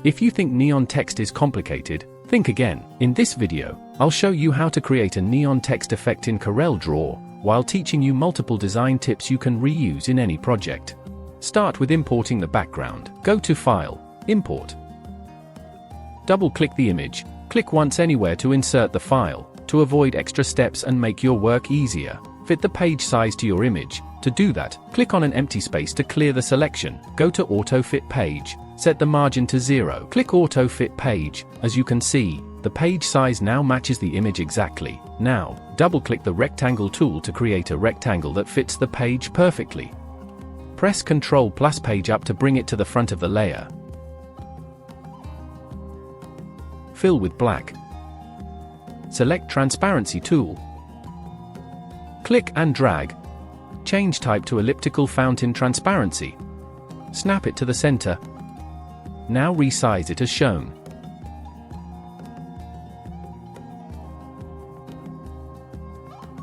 If you think neon text is complicated, think again. In this video, I'll show you how to create a neon text effect in CorelDRAW, while teaching you multiple design tips you can reuse in any project. Start with importing the background. Go to File, Import. Double-click the image. Click once anywhere to insert the file. To avoid extra steps and make your work easier, fit the page size to your image. To do that, click on an empty space to clear the selection. Go to Auto Fit Page. Set the margin to 0. Click Auto Fit Page. As you can see, the page size now matches the image exactly. Now, double-click the rectangle tool to create a rectangle that fits the page perfectly. Press Ctrl+ Page up to bring it to the front of the layer. Fill with black. Select Transparency tool. Click and drag. Change type to Elliptical Fountain Transparency. Snap it to the center. Now resize it as shown.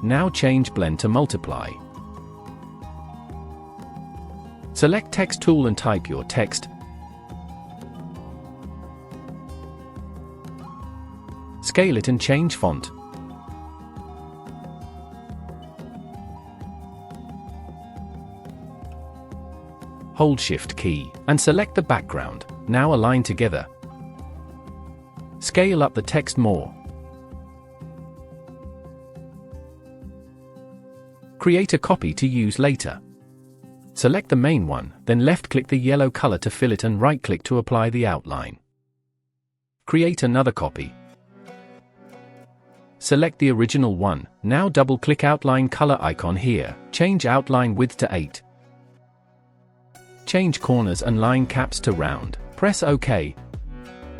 Now change Blend to Multiply. Select Text tool and type your text. Scale it and change font. Hold Shift key and select the background. Now align together. Scale up the text more. Create a copy to use later. Select the main one, then left-click the yellow color to fill it and right-click to apply the outline. Create another copy. Select the original one. Now double-click outline color icon here. Change outline width to 8. Change corners and line caps to round. Press OK.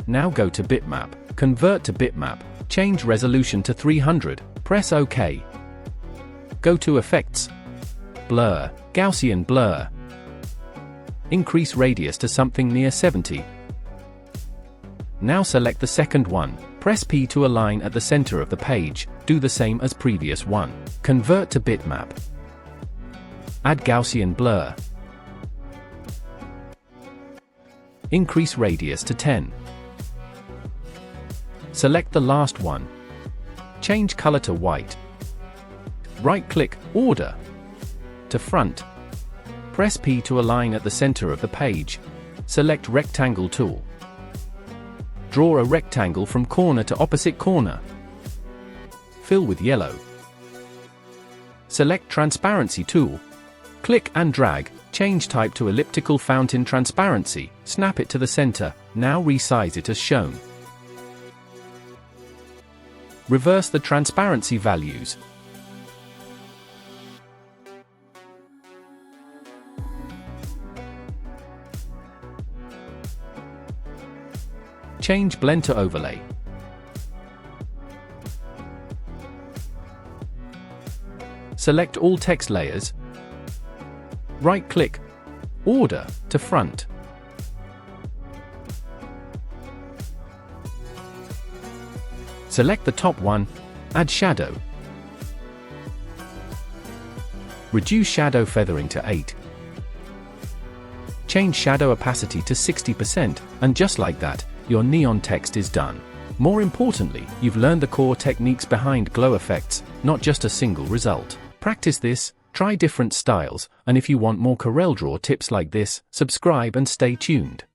Now go to bitmap. Convert to bitmap. Change resolution to 300. Press OK. Go to Effects. Blur. Gaussian blur. Increase radius to something near 70. Now select the second one. Press P to align at the center of the page. Do the same as previous one. Convert to bitmap. Add Gaussian blur. Increase radius to 10. Select the last one. Change color to white. Right-click, Order. To front. Press P to align at the center of the page. Select Rectangle tool. Draw a rectangle from corner to opposite corner. Fill with yellow. Select Transparency tool. Click and drag. Change type to Elliptical Fountain Transparency. Snap it to the center. Now resize it as shown. Reverse the transparency values. Change Blend to Overlay. Select all text layers. Right-click, Order to front. Select the top one, add shadow. Reduce shadow feathering to 8. Change shadow opacity to 60%, and just like that, your neon text is done. More importantly, you've learned the core techniques behind glow effects, not just a single result. Practice this, try different styles, and if you want more CorelDRAW tips like this, subscribe and stay tuned.